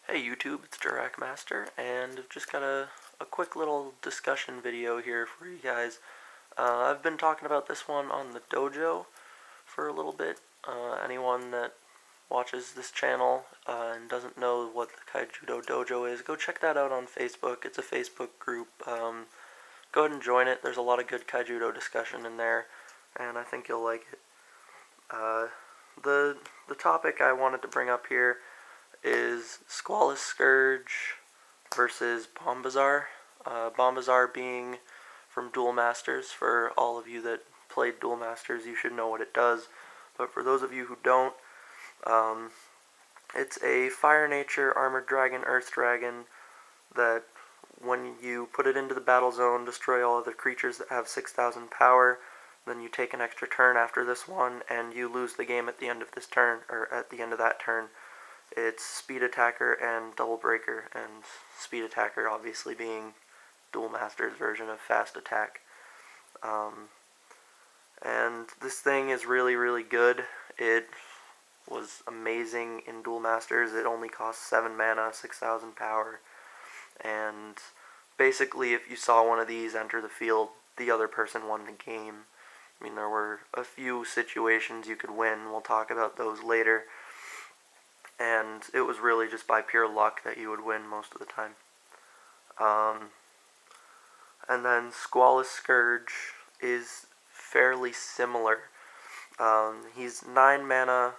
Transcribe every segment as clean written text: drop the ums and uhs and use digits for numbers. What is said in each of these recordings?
Hey YouTube, it's Dirac Master, and I've just got a quick little discussion video here for you guys. I've been talking about this one on the dojo for a little bit. Anyone that watches this channel and doesn't know what the Kaijudo dojo is, go check that out on Facebook. It's a Facebook group. Go ahead and join it. There's a lot of good Kaijudo discussion in there, and I think you'll like it. The topic I wanted to bring up here is Squillace Scourge versus Bombazar. Bombazar being from Duel Masters. For all of you that played Duel Masters, you should know what it does. But for those of you who don't, it's a Fire Nature Armored Dragon, Earth Dragon that when you put it into the battle zone, destroy all other creatures that have 6,000 power. Then you take an extra turn after this one, and you lose the game at the end of this turn, or at the end of that turn. It's Speed Attacker and Double Breaker, and Speed Attacker obviously being Duel Master's version of Fast Attack. And this thing is really, really good. It was amazing in Duel Masters. It only costs 7 mana, 6,000 power, and basically if you saw one of these enter the field, the other person won the game. I mean, there were a few situations you could win. We'll talk about those later. And it was really just by pure luck that you would win most of the time. And then Squillace Scourge is fairly similar. He's 9 mana,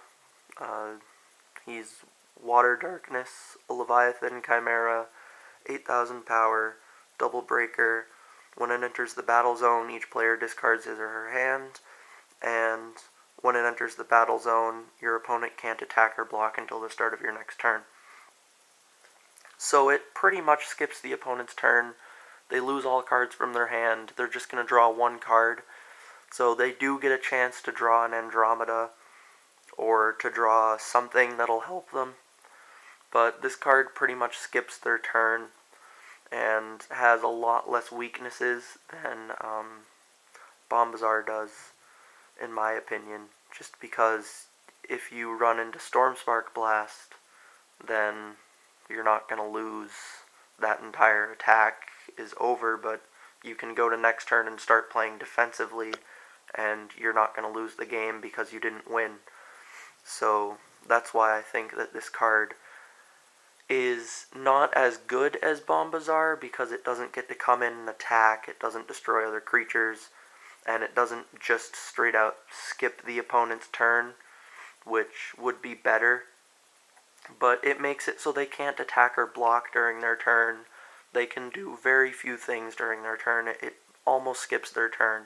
he's Water Darkness, a Leviathan Chimera, 8,000 power, Double Breaker. When it enters the battle zone, each player discards his or her hand, and when it enters the battle zone, your opponent can't attack or block until the start of your next turn. So it pretty much skips the opponent's turn. They lose all cards from their hand. They're just going to draw one card. So they do get a chance to draw an Andromeda or to draw something that'll help them. But this card pretty much skips their turn and has a lot less weaknesses than Bombazar does, in my opinion, just because if you run into Stormspark Blast, then you're not going to lose. That entire attack is over, but you can go to next turn and start playing defensively, and you're not going to lose the game because you didn't win. So that's why I think that this card is not as good as Bombazar, because it doesn't get to come in and attack, it doesn't destroy other creatures, and it doesn't just straight out skip the opponent's turn, which would be better. But it makes it so they can't attack or block during their turn. They can do very few things during their turn. It almost skips their turn.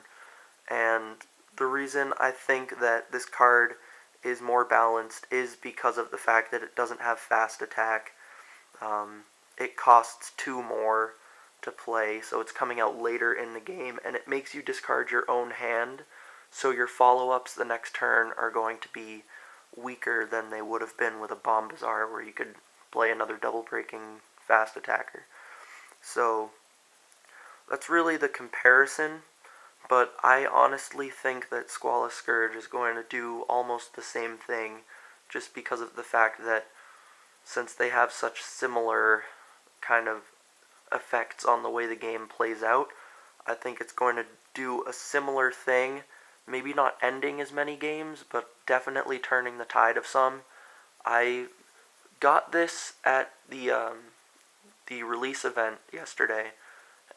And the reason I think that this card is more balanced is because of the fact that it doesn't have fast attack. It costs 2 more to play, so it's coming out later in the game, and it makes you discard your own hand, so your follow-ups the next turn are going to be weaker than they would have been with a Bombazar, where you could play another double-breaking fast attacker. So that's really the comparison, but I honestly think that Squillace Scourge is going to do almost the same thing, just because of the fact that since they have such similar kind of effects on the way the game plays out, I think it's going to do a similar thing, maybe not ending as many games, but definitely turning the tide of some. I got this at the release event yesterday,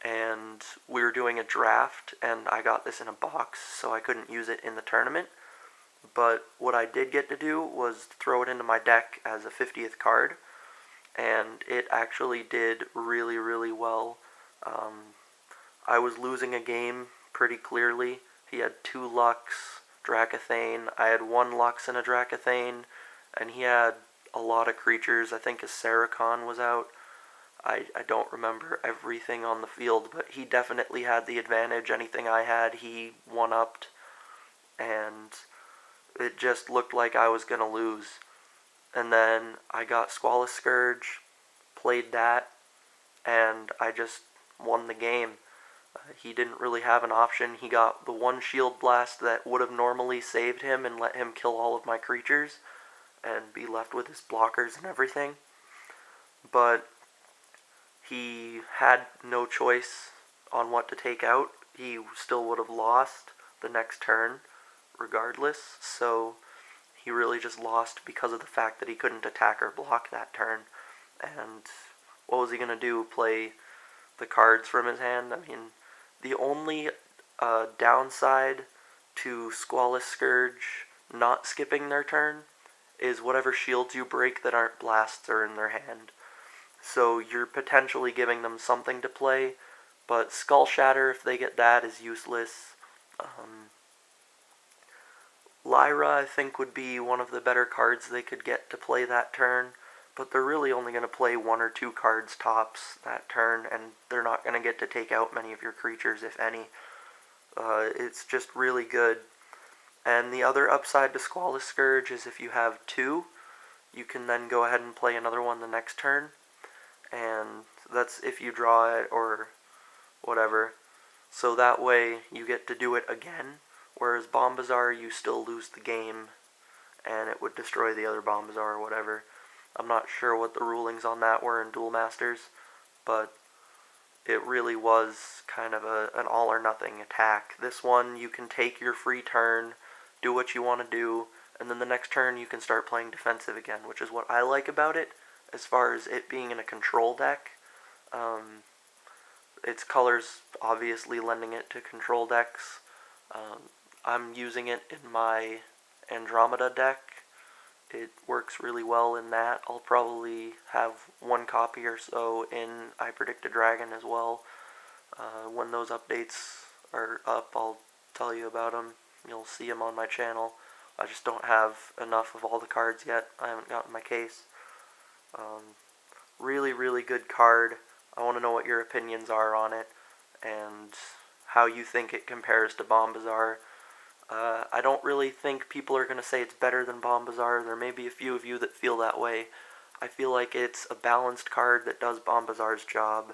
and we were doing a draft, and I got this in a box, so I couldn't use it in the tournament. But what I did get to do was throw it into my deck as a 50th card, and it actually did really, really well. I was losing a game pretty clearly. He had 2 Lux, Dracathane. I had 1 Lux and a Dracathane, and he had a lot of creatures. I think his Saracon was out. I don't remember everything on the field, but he definitely had the advantage. Anything I had, he one-upped, and it just looked like I was going to lose. And then I got Squillace Scourge, played that, and I just won the game. He didn't really have an option. He got the 1 Shield Blast that would have normally saved him and let him kill all of my creatures and be left with his blockers and everything. but he had no choice on what to take out. He still would have lost the next turn regardless, so he really just lost because of the fact that he couldn't attack or block that turn. And what was he going to do? Play the cards from his hand? I mean, the only downside to Squillace Scourge not skipping their turn is whatever shields you break that aren't blasts are in their hand. So you're potentially giving them something to play, but Skull Shatter, if they get that, is useless. Lyra, I think, would be one of the better cards they could get to play that turn, but they're really only going to play 1 or 2 cards tops that turn, and they're not going to get to take out many of your creatures, if any. It's just really good. And the other upside to Squillace Scourge is if you have 2, you can then go ahead and play another one the next turn, and that's if you draw it or whatever. So that way you get to do it again, whereas Bombazar you still lose the game and it would destroy the other Bombazar or whatever. I'm not sure what the rulings on that were in Duel Masters, but it really was kind of an all or nothing attack. This one you can take your free turn, do what you want to do, and then the next turn you can start playing defensive again, which is what I like about it as far as it being in a control deck. Its colors obviously lending it to control decks. I'm using it in my Andromeda deck. It works really well in that. I'll probably have 1 copy or so in I Predict a Dragon as well. When those updates are up, I'll tell you about them. You'll see them on my channel. I just don't have enough of all the cards yet. I haven't gotten my case. Really, really good card. I want to know what your opinions are on it and how you think it compares to Bombazar. I don't really think people are going to say it's better than Bombazar. There may be a few of you that feel that way. I feel like it's a balanced card that does Bombazar's job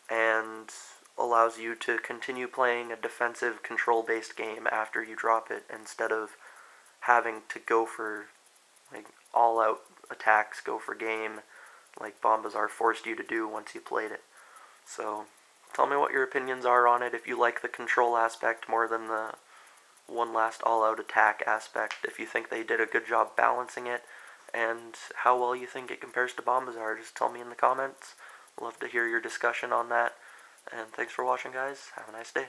and allows you to continue playing a defensive control-based game after you drop it instead of having to go for like all-out attacks, go for game, like Bombazar forced you to do once you played it. So, tell me what your opinions are on it, if you like the control aspect more than the one last all-out attack aspect, if you think they did a good job balancing it, and how well you think it compares to Bombazar. Just tell me in the comments. I'd love to hear your discussion on that. And thanks for watching, guys. Have a nice day.